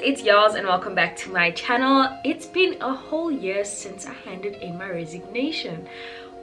it's Yolz and welcome back to my channel. It's been a whole year since I handed in my resignation.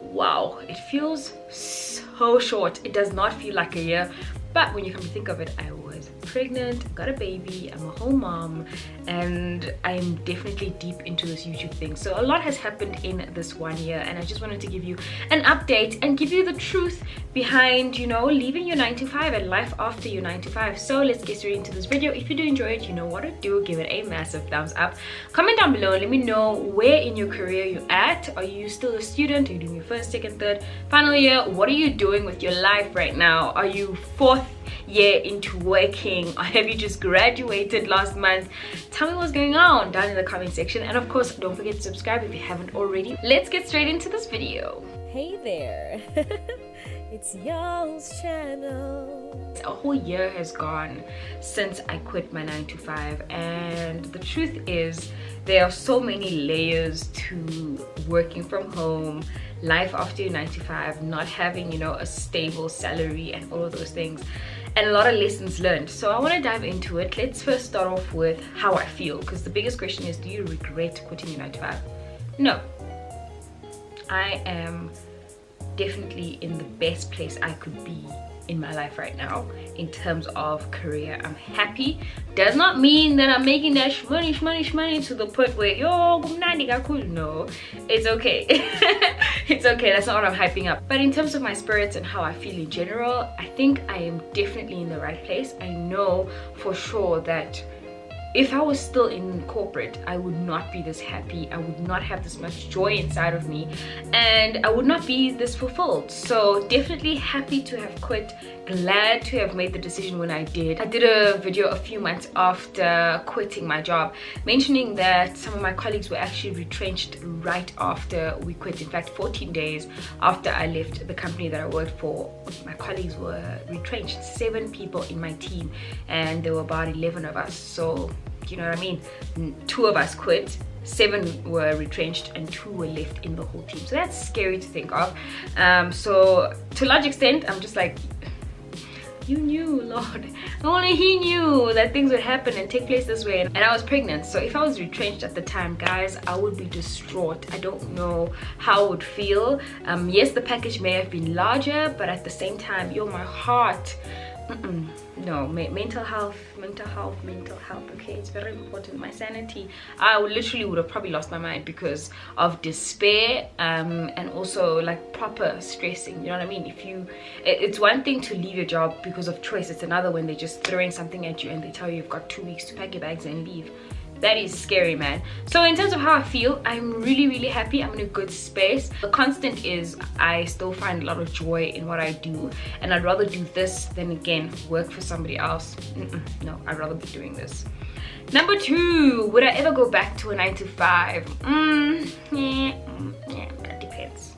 Wow, it feels so short. It does not feel like a year, but when you come to think of it, I was pregnant, got a baby, I'm a home mom, and I'm definitely deep into this YouTube thing. So a lot has happened in this 1 year, and I just wanted to give you an update and give you the truth behind, you know, leaving your 9 to 5 and life after your 9 to 5. So let's get straight into this video. If you do enjoy it, you know what to do. Give it a massive thumbs up. Comment down below, let me know where in your career you're at. Are you still a student? Are you doing your first, second, third, final year? What are you doing with your life right now? Are you fourth year into working, or have you just graduated last month? Tell me what's going on down in the comment section, and of course don't forget to subscribe if you haven't already. Let's get straight into this video. Hey there. It's Yolz Channel. A whole year has gone since I quit my 9 to 5, and the truth is there are so many layers to working from home, life after your 9 to 5, not having, you know, a stable salary and all of those things, and a lot of lessons learned. So I want to dive into it. Let's first start off with how I feel, because the biggest question is, do you regret quitting your 9 to 5? No. I am definitely in the best place I could be in my life right now in terms of career. I'm happy. Does not mean that I'm making that money to the point where no, it's okay. It's okay, that's not what I'm hyping up. But in terms of my spirits and how I feel in general, I think I am definitely in the right place. I know for sure that if I was still in corporate, I would not be this happy, I would not have this much joy inside of me, and I would not be this fulfilled. So definitely happy to have quit, glad to have made the decision when I did. I did a video a few months after quitting my job, mentioning that some of my colleagues were actually retrenched right after we quit. In fact, 14 days after I left the company that I worked for, my colleagues were retrenched. 7 people in my team, and there were about 11 of us. So you know what I mean? 2 of us quit, 7 were retrenched, and 2 were left in the whole team. So that's scary to think of. So to a large extent, I'm just like, you knew, Lord. Only he knew that things would happen and take place this way. And I was pregnant, so if I was retrenched at the time, guys, I would be distraught. I don't know how I would feel. Yes, the package may have been larger, but at the same time, my heart. No, mental health, okay, it's very important. My sanity, I literally would have probably lost my mind because of despair, and also like proper stressing, you know what I mean? It's one thing to leave your job because of choice, it's another when they're just throwing something at you and they tell you you've got 2 weeks to pack your bags and leave. That is scary, man. So in terms of how I feel, I'm really happy. I'm in a good space. The constant is I still find a lot of joy in what I do, and I'd rather do this than again work for somebody else. No, I'd rather be doing this. Number 2, would I ever go back to a 9 to 5? That depends.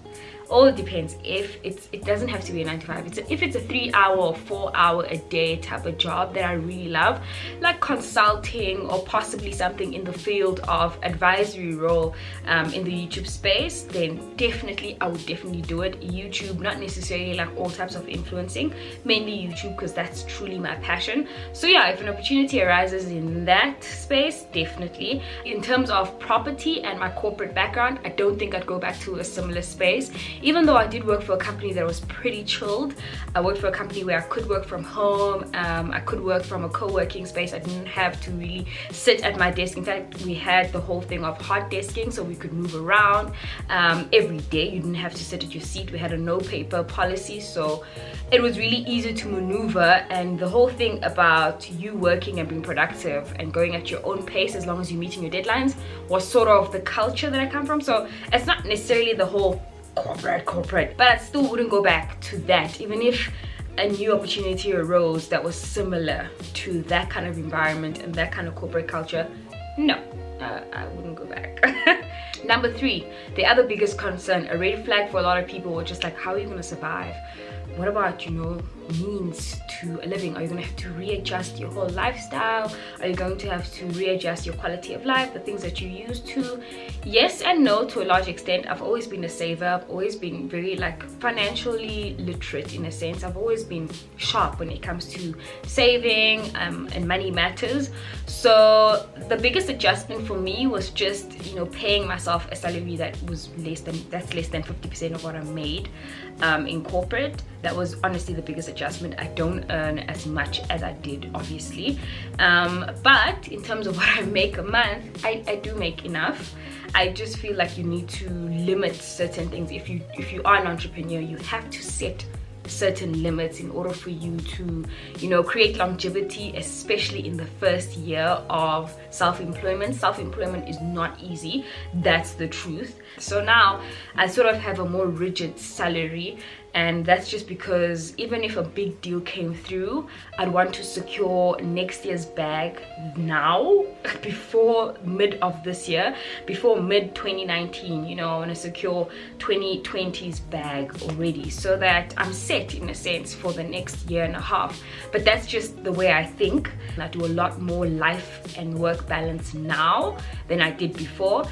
All depends. If it doesn't have to be a 9 to 5. If it's a 3-hour or 4-hour a day type of job that I really love, like consulting or possibly something in the field of advisory role in the YouTube space, then definitely I would definitely do it. YouTube, not necessarily like all types of influencing, mainly YouTube, because that's truly my passion. So yeah, if an opportunity arises in that space, definitely. In terms of property and my corporate background, I don't think I'd go back to a similar space. Even though I did work for a company that was pretty chilled, I worked for a company where I could work from home, I could work from a co-working space. I didn't have to really sit at my desk. In fact, we had the whole thing of hot desking, so we could move around every day. You didn't have to sit at your seat. We had a no paper policy, so it was really easy to maneuver. And the whole thing about you working and being productive and going at your own pace as long as you're meeting your deadlines was sort of the culture that I come from. So it's not necessarily the whole corporate, but I still wouldn't go back to that. Even if a new opportunity arose that was similar to that kind of environment and that kind of corporate culture, no, I wouldn't go back. Number 3, the other biggest concern, a red flag for a lot of people, were just like, how are you going to survive? What about, you know, means to a living? Are you going to have to readjust your whole lifestyle? Are you going to have to readjust your quality of life, the things that you used to? Yes and no, to a large extent. I've always been a saver. I've always been very like financially literate in a sense. I've always been sharp when it comes to saving and money matters. So the biggest adjustment for me was just, you know, paying myself a salary that was less than 50% of what I made in corporate. That was honestly the biggest adjustment. I don't earn as much as I did, obviously, but in terms of what I make a month, I do make enough. I just feel like you need to limit certain things. If you are an entrepreneur, you have to set certain limits in order for you to, you know, create longevity, especially in the first year of self-employment. Self-employment is not easy, that's the truth. So now I sort of have a more rigid salary, and that's just because even if a big deal came through, I'd want to secure next year's bag now, before mid of this year, before mid 2019. You know, I want to secure 2020's bag already, so that I'm set in a sense for the next year and a half. But that's just the way I think. I do a lot more life and work balance now than I did before,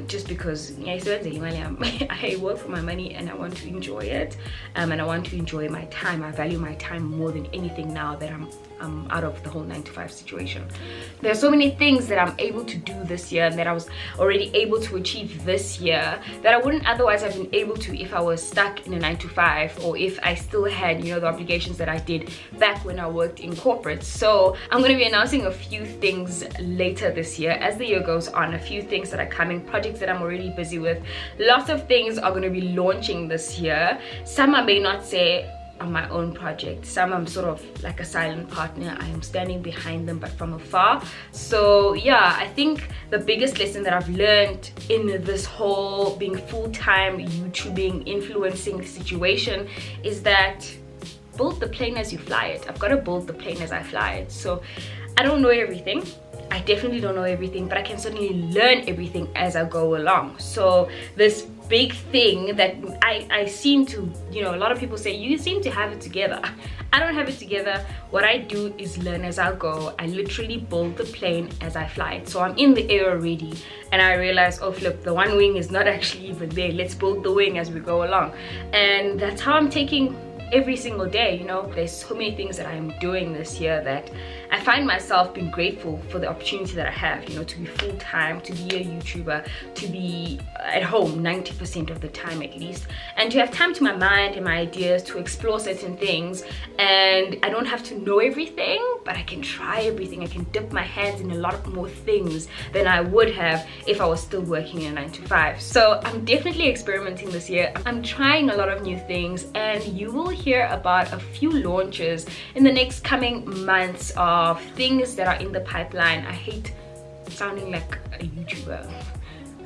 just because I work for my money and I want to enjoy it, and I want to enjoy my time. I value my time more than anything now that I'm out of the whole 9-to-5 situation. There are so many things that I'm able to do this year, and that I was already able to achieve this year, that I wouldn't otherwise have been able to if I was stuck in a 9-to-5, or if I still had, you know, the obligations that I did back when I worked in corporate. So I'm going to be announcing a few things later this year as the year goes on, a few things that are coming, projects that I'm already busy with. Lots of things are going to be launching this year. Some I may not say on my own project, some I'm sort of like a silent partner. I am standing behind them but from afar. So yeah, I think the biggest lesson that I've learned in this whole being full-time YouTubing, influencing situation is that build the plane as you fly it. I've got to build the plane as I fly it. So I don't know everything. I definitely don't know everything, but I can certainly learn everything as I go along. So this big thing that I seem to, you know, a lot of people say, you seem to have it together. I don't have it together. What I do is learn as I go. I literally build the plane as I fly it. So I'm in the air already, and I realize, oh flip, the one wing is not actually even there. Let's build the wing as we go along. And that's how I'm taking every single day. You know, there's so many things that I'm doing this year that I find myself being grateful for the opportunity that I have, you know, to be full-time, to be a YouTuber, to be at home 90% of the time at least, and to have time to my mind and my ideas to explore certain things. And I don't have to know everything, but I can try everything. I can dip my hands in a lot more things than I would have if I was still working in a 9-to-5. So I'm definitely experimenting this year. I'm trying a lot of new things, and you will hear about a few launches in the next coming months of things that are in the pipeline. I hate sounding like a YouTuber.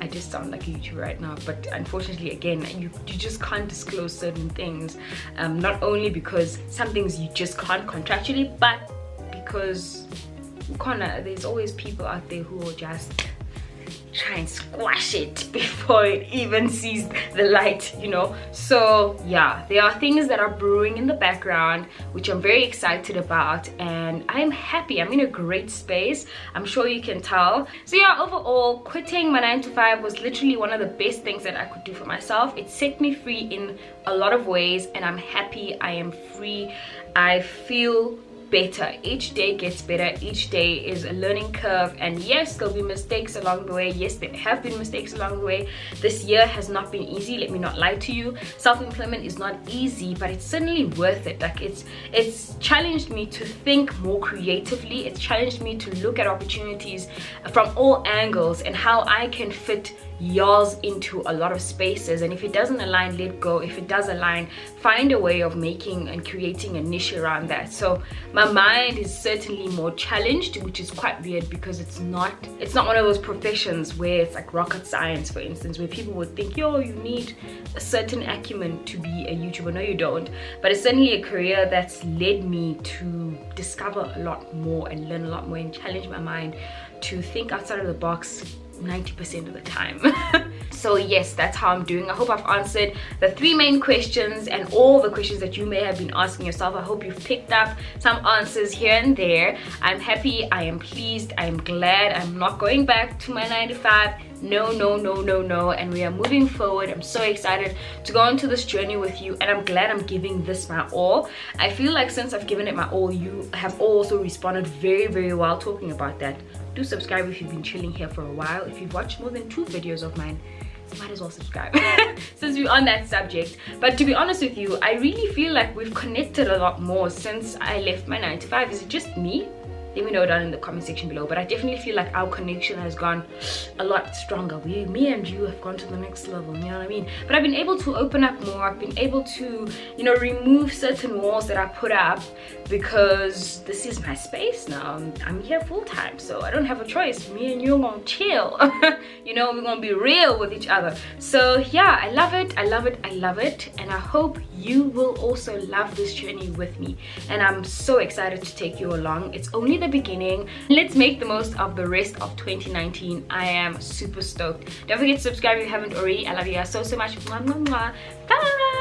I just sound like a YouTuber right now, but unfortunately, again, you just can't disclose certain things, not only because some things you just can't contractually, but because there's always people out there who will just try and squash it before it even sees the light, you know. So yeah, there are things that are brewing in the background which I'm very excited about, and I'm happy. I'm in a great space, I'm sure you can tell. So yeah, overall, quitting my 9-to-5 was literally one of the best things that I could do for myself. It set me free in a lot of ways, and I'm happy. I am free. I feel better. Each day gets better. Each day is a learning curve, and yes, there'll be mistakes along the way. Yes, there have been mistakes along the way. This year has not been easy, let me not lie to you. Self-employment is not easy, but it's certainly worth it. Like it's challenged me to think more creatively. It's challenged me to look at opportunities from all angles and how I can fit Yolz into a lot of spaces. And if it doesn't align, let go. If it does align, find a way of making and creating a niche around that. So my mind is certainly more challenged, which is quite weird because it's not one of those professions where it's like rocket science, for instance, where people would think, yo, you need a certain acumen to be a YouTuber. No, you don't. But it's certainly a career that's led me to discover a lot more and learn a lot more and challenge my mind to think outside of the box 90% of the time. So yes, that's how I'm doing. I hope I've answered the 3 main questions and all the questions that you may have been asking yourself. I hope you've picked up some answers here and there. I'm happy, I am pleased, I am glad. I'm not going back to my 9 to 5. No, no, no, no, no. And we are moving forward. I'm so excited to go into this journey with you, and I'm glad I'm giving this my all. I feel like since I've given it my all, you have also responded very, very well talking about that. Do subscribe if you've been chilling here for a while. If you've watched more than 2 videos of mine, you might as well subscribe since we're on that subject. But to be honest with you, I really feel like we've connected a lot more since I left my 9 to 5. Is it just me? Let me know down in the comment section below. But I definitely feel like our connection has gone a lot stronger. Me and you have gone to the next level, you know what I mean? But I've been able to open up more. I've been able to, you know, remove certain walls that I put up, because this is my space now. I'm here full time, so I don't have a choice. Me and you are gonna chill. You know, we're gonna be real with each other. So yeah, I love it, I love it, I love it. And I hope you will also love this journey with me. And I'm so excited to take you along. It's only the beginning. Let's make the most of the rest of 2019. I am super stoked. Don't forget to subscribe if you haven't already. I love you guys so much. Mwah, mwah, mwah. Bye.